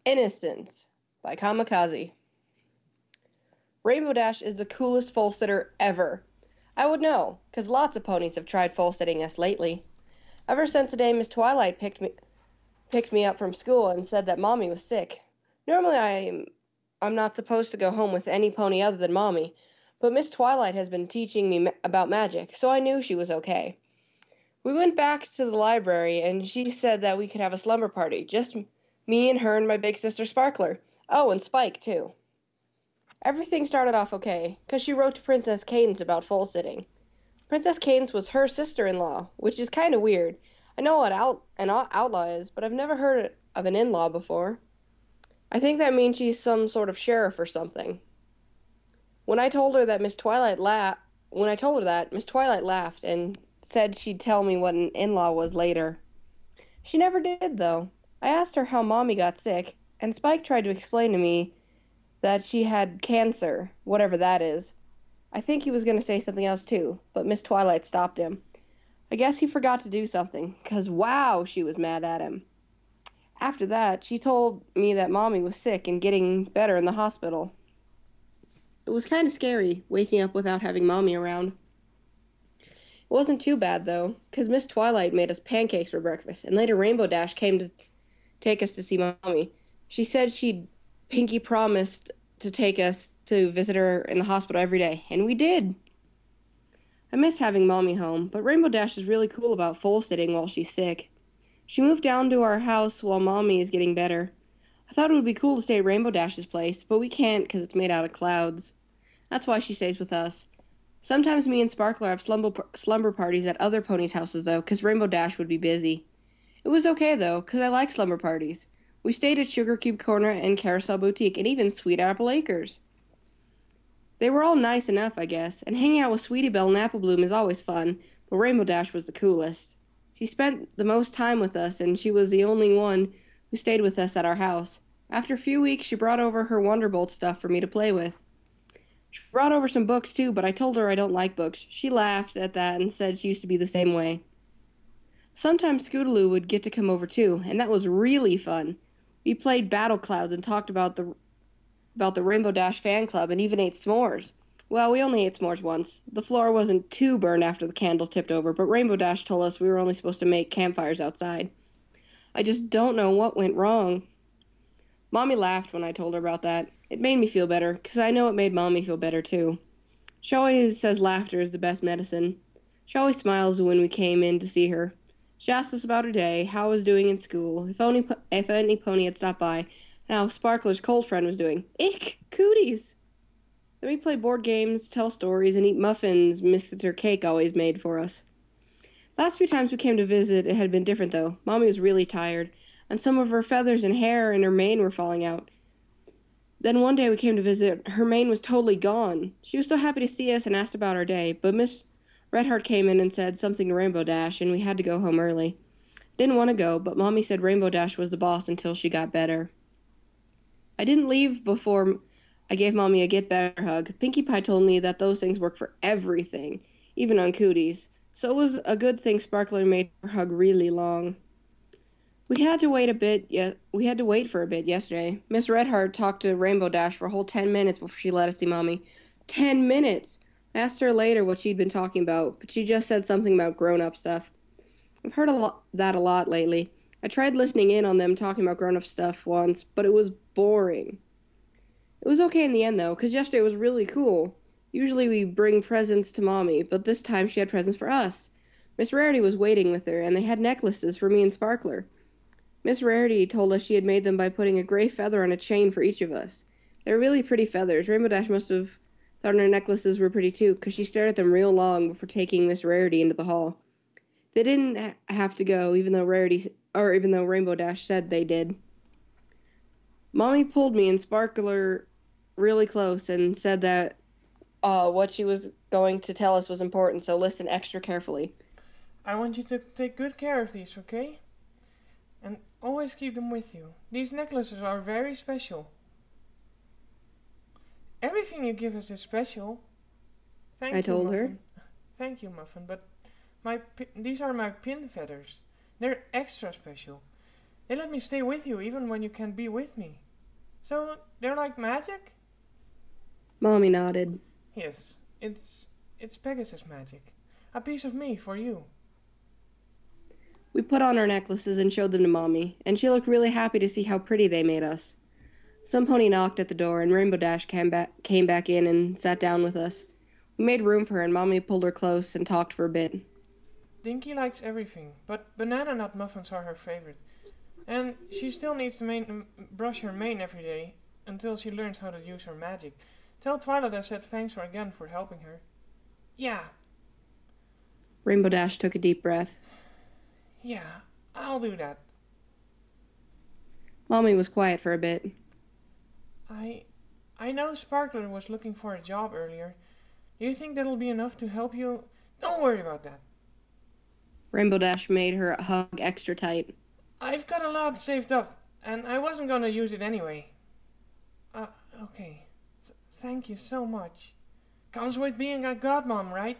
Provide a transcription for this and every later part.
Innocence by Kamikaze. Rainbow Dash is the coolest foal sitter ever. I would know, 'cause lots of ponies have tried foal sitting us lately. Ever since the day Miss Twilight picked me up from school and said that Mommy was sick. Normally I'm not supposed to go home with any pony other than Mommy, but Miss Twilight has been teaching me about magic, so I knew she was okay. We went back to the library and she said that we could have a slumber party, just me and her and my big sister Sparkler. Oh, and Spike too. Everything started off okay, 'cause she wrote to Princess Cadence about foal sitting. Princess Cadence was her sister-in-law, which is kind of weird. I know what an outlaw is, but I've never heard of an in-law before. I think that means she's some sort of sheriff or something. When I told her that when I told her that, Miss Twilight laughed and said she'd tell me what an in-law was later. She never did, though. I asked her how Mommy got sick, and Spike tried to explain to me that she had cancer, whatever that is. I think he was going to say something else too, but Miss Twilight stopped him. I guess he forgot to do something, 'cause wow, she was mad at him. After that, she told me that Mommy was sick and getting better in the hospital. It was kind of scary, waking up without having Mommy around. It wasn't too bad, though, 'cause Miss Twilight made us pancakes for breakfast, and later Rainbow Dash came to take us to see Mommy. She said she'd Pinky promised to take us to visit her in the hospital every day, and we did. I miss having Mommy home, but Rainbow Dash is really cool about foal sitting while she's sick. She moved down to our house while Mommy is getting better. I thought it would be cool to stay at Rainbow Dash's place, but we can't because it's made out of clouds. That's why she stays with us. Sometimes me and Sparkler have slumber parties at other ponies' houses, though, because Rainbow Dash would be busy. It was okay, though, because I like slumber parties. We stayed at Sugar Cube Corner and Carousel Boutique, and even Sweet Apple Acres. They were all nice enough, I guess, and hanging out with Sweetie Belle and Apple Bloom is always fun, but Rainbow Dash was the coolest. She spent the most time with us, and she was the only one who stayed with us at our house. After a few weeks, she brought over her Wonderbolt stuff for me to play with. She brought over some books, too, but I told her I don't like books. She laughed at that and said she used to be the same way. Sometimes Scootaloo would get to come over, too, and that was really fun. We played Battle Clouds and talked about the Rainbow Dash fan club and even ate s'mores. Well, we only ate s'mores once. The floor wasn't too burned after the candle tipped over, but Rainbow Dash told us we were only supposed to make campfires outside. I just don't know what went wrong. Mommy laughed when I told her about that. It made me feel better, 'cause I know it made Mommy feel better, too. She always says laughter is the best medicine. She always smiles when we came in to see her. She asked us about her day, how I was doing in school, if any pony had stopped by, and how Sparkler's cold friend was doing. Ick! Cooties! Then we play board games, tell stories, and eat muffins Mr. Cake always made for us. Last few times we came to visit, it had been different, though. Mommy was really tired, and some of her feathers and hair and her mane were falling out. Then one day we came to visit, her mane was totally gone. She was so happy to see us and asked about our day, but Miss Redheart came in and said something to Rainbow Dash, and we had to go home early. Didn't want to go, but Mommy said Rainbow Dash was the boss until she got better. I didn't leave before I gave Mommy a get better hug. Pinkie Pie told me that those things work for everything, even on cooties. So it was a good thing Sparkler made her hug really long. We had to wait for a bit yesterday. Miss Redheart talked to Rainbow Dash for a whole 10 minutes before she let us see Mommy. 10 minutes! I asked her later what she'd been talking about, but she just said something about grown-up stuff. I've heard that a lot lately. I tried listening in on them talking about grown-up stuff once, but it was boring. It was okay in the end, though, because yesterday was really cool. Usually we bring presents to Mommy, but this time she had presents for us. Miss Rarity was waiting with her, and they had necklaces for me and Sparkler. Miss Rarity told us she had made them by putting a gray feather on a chain for each of us. They were really pretty feathers. Rainbow Dash must have thought her necklaces were pretty too, because she stared at them real long before taking Miss Rarity into the hall. They didn't have to go, even though Rainbow Dash said they did. Mommy pulled me and Sparkler really close and said that what she was going to tell us was important, so listen extra carefully. I want you to take good care of these, okay? And always keep them with you. These necklaces are very special. Everything you give us is special. I told her. Thank you, Muffin, but these are my pin feathers. They're extra special. They let me stay with you even when you can't be with me. So they're like magic? Mommy nodded. Yes, it's Pegasus magic. A piece of me for you. We put on our necklaces and showed them to Mommy, and she looked really happy to see how pretty they made us. Some pony knocked at the door, and Rainbow Dash came back in and sat down with us. We made room for her, and Mommy pulled her close and talked for a bit. Dinky likes everything, but banana nut muffins are her favorite. And she still needs to brush her mane every day until she learns how to use her magic. Tell Twilight I said thanks for again for helping her. Yeah, Rainbow Dash took a deep breath. yeah, I'll do that. Mommy was quiet for a bit. I know Sparkler was looking for a job earlier. Do you think that'll be enough to help you? Don't worry about that. Rainbow Dash made her hug extra tight. I've got a lot saved up, and I wasn't gonna use it anyway. Okay. Thank you so much. Comes with being a godmom, right?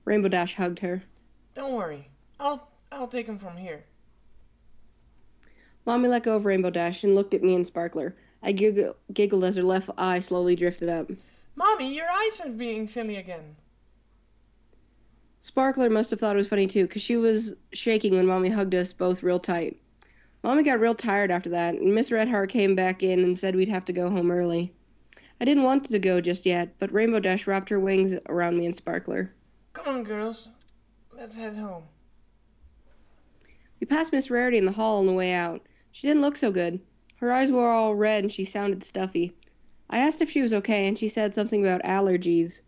Rainbow Dash hugged her. Don't worry. I'll take him from here. Mommy let go of Rainbow Dash and looked at me and Sparkler. I giggled as her left eye slowly drifted up. Mommy, your eyes are being silly again. Sparkler must have thought it was funny too, because she was shaking when Mommy hugged us both real tight. Mommy got real tired after that, and Miss Redheart came back in and said we'd have to go home early. I didn't want to go just yet, but Rainbow Dash wrapped her wings around me and Sparkler. Come on, girls. Let's head home. We passed Miss Rarity in the hall on the way out. She didn't look so good. Her eyes were all red and she sounded stuffy. I asked if she was okay, and she said something about allergies.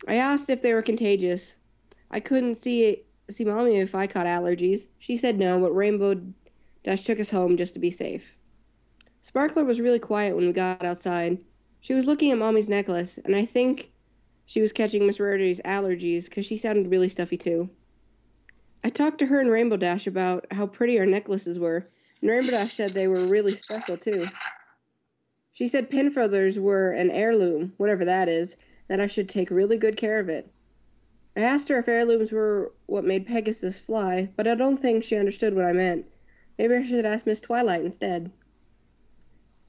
I asked if they were contagious. I couldn't see Mommy if I caught allergies. She said no, but Rainbow Dash took us home just to be safe. Sparkler was really quiet when we got outside. She was looking at Mommy's necklace, and I think she was catching Miss Rarity's allergies because she sounded really stuffy too. I talked to her and Rainbow Dash about how pretty our necklaces were, and Rainbow Dash said they were really special too. She said pin feathers were an heirloom, whatever that is, that I should take really good care of it. I asked her if heirlooms were what made Pegasus fly, but I don't think she understood what I meant. Maybe I should ask Miss Twilight instead.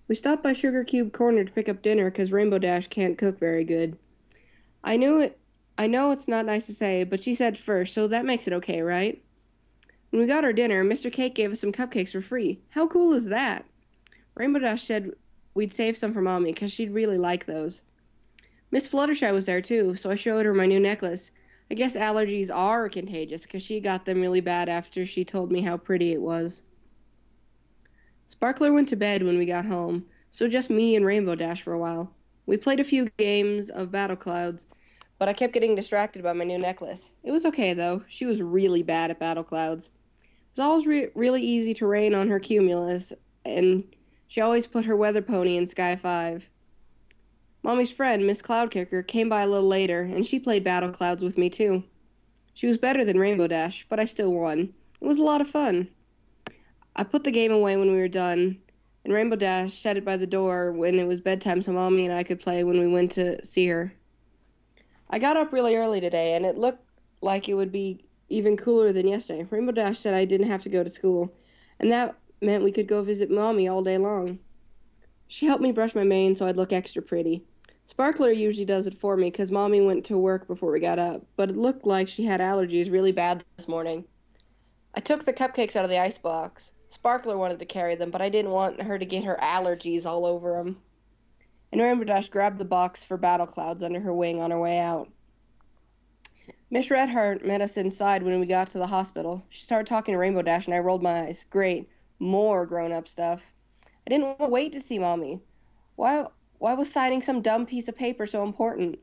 We stopped by Sugar Cube Corner to pick up dinner because Rainbow Dash can't cook very good. I know it's not nice to say, but she said first, so that makes it okay, right? When we got our dinner, Mr. Cake gave us some cupcakes for free. How cool is that? Rainbow Dash said we'd save some for Mommy because she'd really like those. Miss Fluttershy was there too, so I showed her my new necklace. I guess allergies are contagious because she got them really bad after she told me how pretty it was. Sparkler went to bed when we got home, so just me and Rainbow Dash for a while. We played a few games of Battle Clouds, but I kept getting distracted by my new necklace. It was okay, though. She was really bad at Battle Clouds. It was always really easy to rain on her cumulus, and she always put her weather pony in Sky 5. Mommy's friend, Miss Cloudkicker, came by a little later, and she played Battle Clouds with me, too. She was better than Rainbow Dash, but I still won. It was a lot of fun. I put the game away when we were done, and Rainbow Dash set it by the door when it was bedtime so Mommy and I could play when we went to see her. I got up really early today, and it looked like it would be even cooler than yesterday. Rainbow Dash said I didn't have to go to school, and that meant we could go visit Mommy all day long. She helped me brush my mane so I'd look extra pretty. Sparkler usually does it for me because Mommy went to work before we got up, but it looked like she had allergies really bad this morning. I took the cupcakes out of the icebox. Sparkler wanted to carry them, but I didn't want her to get her allergies all over them. And Rainbow Dash grabbed the box for Battle Clouds under her wing on her way out. Miss Redheart met us inside when we got to the hospital. She started talking to Rainbow Dash, and I rolled my eyes. Great. More grown-up stuff. I didn't want to wait to see Mommy. Why was signing some dumb piece of paper so important?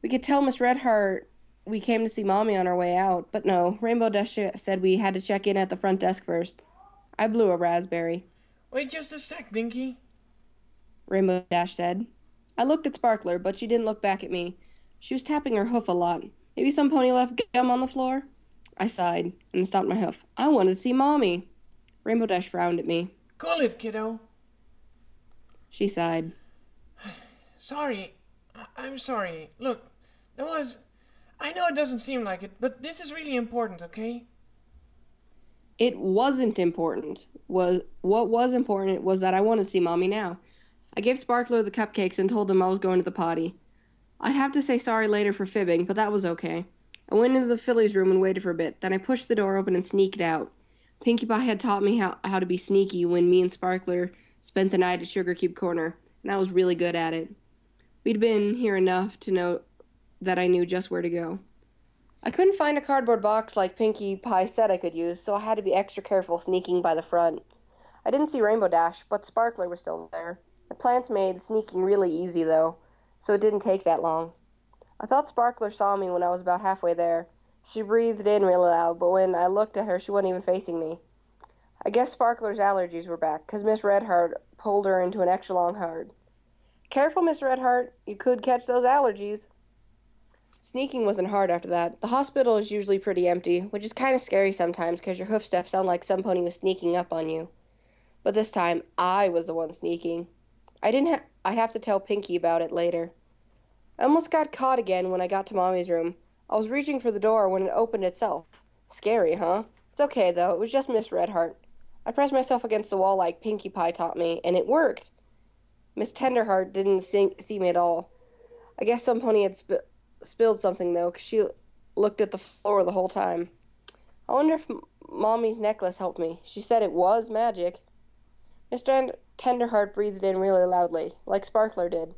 We could tell Miss Redheart we came to see Mommy on our way out, but no. Rainbow Dash said we had to check in at the front desk first. I blew a raspberry. Wait just a sec, Dinky. Rainbow Dash said. I looked at Sparkler, but she didn't look back at me. She was tapping her hoof a lot. Maybe some pony left gum on the floor? I sighed and stomped my hoof. I wanted to see Mommy. Rainbow Dash frowned at me. Cool it, kiddo. She sighed. Sorry. I'm sorry. Look, I know it doesn't seem like it, but this is really important, okay? It wasn't important. What was important was that I wanted to see Mommy now. I gave Sparkler the cupcakes and told him I was going to the potty. I'd have to say sorry later for fibbing, but that was okay. I went into the Fillies room and waited for a bit. Then I pushed the door open and sneaked out. Pinkie Pie had taught me how to be sneaky when me and Sparkler spent the night at Sugar Cube Corner, and I was really good at it. We'd been here enough to know that I knew just where to go. I couldn't find a cardboard box like Pinkie Pie said I could use, so I had to be extra careful sneaking by the front. I didn't see Rainbow Dash, but Sparkler was still there. The plants made sneaking really easy, though, so it didn't take that long. I thought Sparkler saw me when I was about halfway there. She breathed in really loud, but when I looked at her, she wasn't even facing me. I guess Sparkler's allergies were back, 'cause Miss Redheart pulled her into an extra long hug. Careful, Miss Redheart, you could catch those allergies. Sneaking wasn't hard after that. The hospital is usually pretty empty, which is kind of scary sometimes because your hoof steps sound like some pony was sneaking up on you. But this time, I was the one sneaking. I'd have to tell Pinkie about it later. I almost got caught again when I got to Mommy's room. I was reaching for the door when it opened itself. Scary, huh? It's okay, though. It was just Miss Redheart. I pressed myself against the wall like Pinkie Pie taught me, and it worked. Miss Tenderheart didn't see me at all. I guess some pony had spilled something, though, 'cause she looked at the floor the whole time. I wonder if Mommy's necklace helped me. She said it was magic. Mr. Tenderheart breathed in really loudly, like Sparkler did.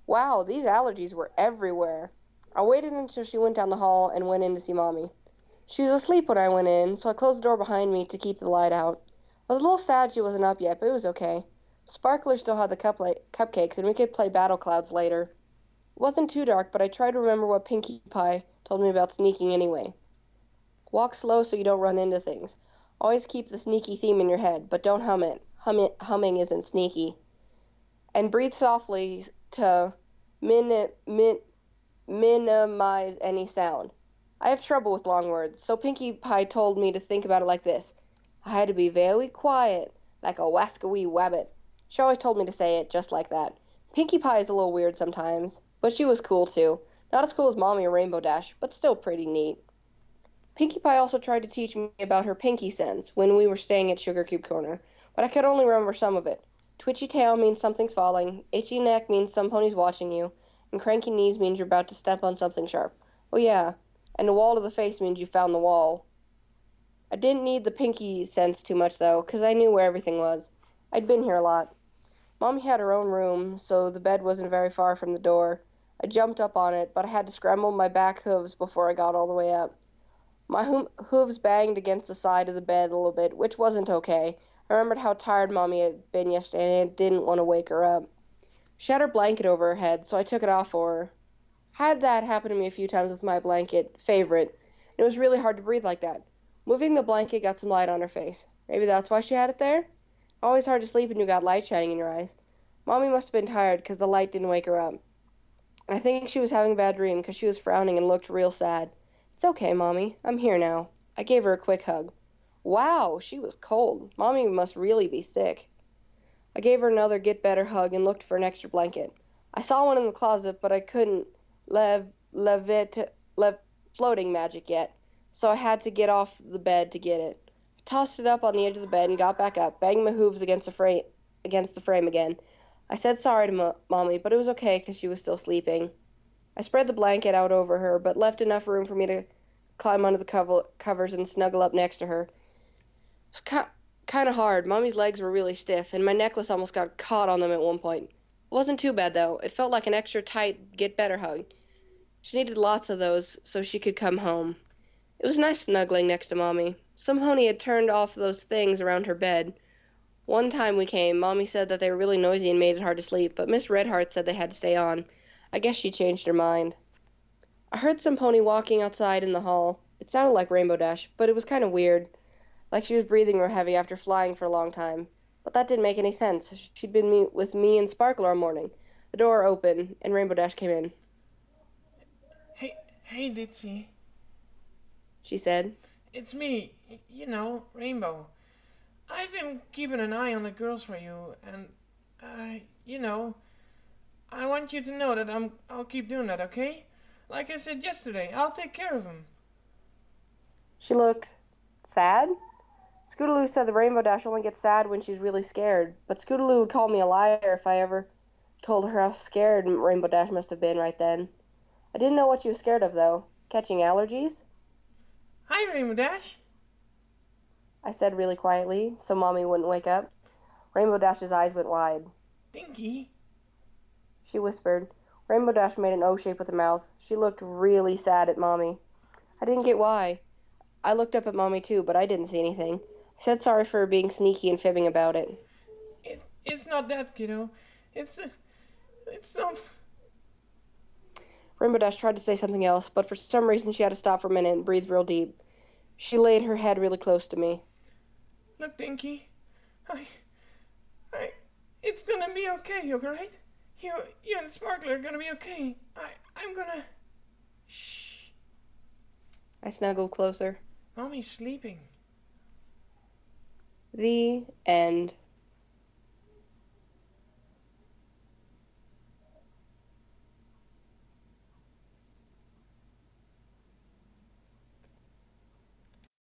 Wow, these allergies were everywhere. I waited until she went down the hall and went in to see Mommy. She was asleep when I went in, so I closed the door behind me to keep the light out. I was a little sad she wasn't up yet, but it was okay. Sparkler still had the cupcakes, and we could play Battle Clouds later. It wasn't too dark, but I tried to remember what Pinkie Pie told me about sneaking anyway. Walk slow so you don't run into things. Always keep the sneaky theme in your head, but don't hum it. Humming isn't sneaky. And breathe softly to minimize any sound. I have trouble with long words, so Pinkie Pie told me to think about it like this. I had to be very quiet, like a wascawee wabbit. She always told me to say it just like that. Pinkie Pie is a little weird sometimes, but she was cool too. Not as cool as Mommy or Rainbow Dash, but still pretty neat. Pinkie Pie also tried to teach me about her pinky sense when we were staying at Sugar Cube Corner, but I could only remember some of it. Twitchy tail means something's falling, itchy neck means some pony's watching you, and cranky knees means you're about to step on something sharp. Oh yeah, and the wall to the face means you found the wall. I didn't need the pinky sense too much though, 'cause I knew where everything was. I'd been here a lot. Mommy had her own room, so the bed wasn't very far from the door. I jumped up on it, but I had to scramble my back hooves before I got all the way up. My hooves banged against the side of the bed a little bit, which wasn't okay. I remembered how tired Mommy had been yesterday and I didn't want to wake her up. She had her blanket over her head, so I took it off for her. Had that happen to me a few times with my blanket, favorite, and it was really hard to breathe like that. Moving the blanket got some light on her face. Maybe that's why she had it there? Always hard to sleep when you got light shining in your eyes. Mommy must have been tired because the light didn't wake her up. I think she was having a bad dream because she was frowning and looked real sad. It's okay, Mommy. I'm here now. I gave her a quick hug. Wow, she was cold. Mommy must really be sick. I gave her another get better hug and looked for an extra blanket. I saw one in the closet, but I couldn't floating magic yet, so I had to get off the bed to get it. I tossed it up on the edge of the bed and got back up, banging my hooves against the frame again. I said sorry to Mommy, but it was okay because she was still sleeping. I spread the blanket out over her, but left enough room for me to climb under the covers and snuggle up next to her. It was kind of hard. Mommy's legs were really stiff, and my necklace almost got caught on them at one point. It wasn't too bad, though. It felt like an extra tight, get-better hug. She needed lots of those so she could come home. It was nice snuggling next to Mommy. Some pony had turned off those things around her bed. One time we came, Mommy said that they were really noisy and made it hard to sleep, but Miss Redheart said they had to stay on. I guess she changed her mind. I heard some pony walking outside in the hall. It sounded like Rainbow Dash, but it was kind of weird, like she was breathing real heavy after flying for a long time. But that didn't make any sense. She'd been with me and Sparkler all morning. The door opened, and Rainbow Dash came in. Hey, Ditzy, she said. It's me, Rainbow. I've been keeping an eye on the girls for you, and, I want you to know that I'll keep doing that, okay? Like I said yesterday, I'll take care of them. She looked sad. Scootaloo said the Rainbow Dash only gets sad when she's really scared, but Scootaloo would call me a liar if I ever told her how scared Rainbow Dash must have been right then. I didn't know what she was scared of, though. Catching allergies? Hi, Rainbow Dash. I said really quietly, so Mommy wouldn't wake up. Rainbow Dash's eyes went wide. Dinky. She whispered. Rainbow Dash made an O shape with her mouth. She looked really sad at Mommy. I didn't get why. I looked up at Mommy too, but I didn't see anything. I said sorry for her being sneaky and fibbing about it. It's not that, kiddo. It's some... Rainbow Dash tried to say something else, but for some reason she had to stop for a minute and breathe real deep. She laid her head really close to me. Look, Dinky. It's gonna be okay, alright? You and Sparkler are gonna be okay. I'm gonna... Shh. I snuggled closer. Mommy's sleeping. The end.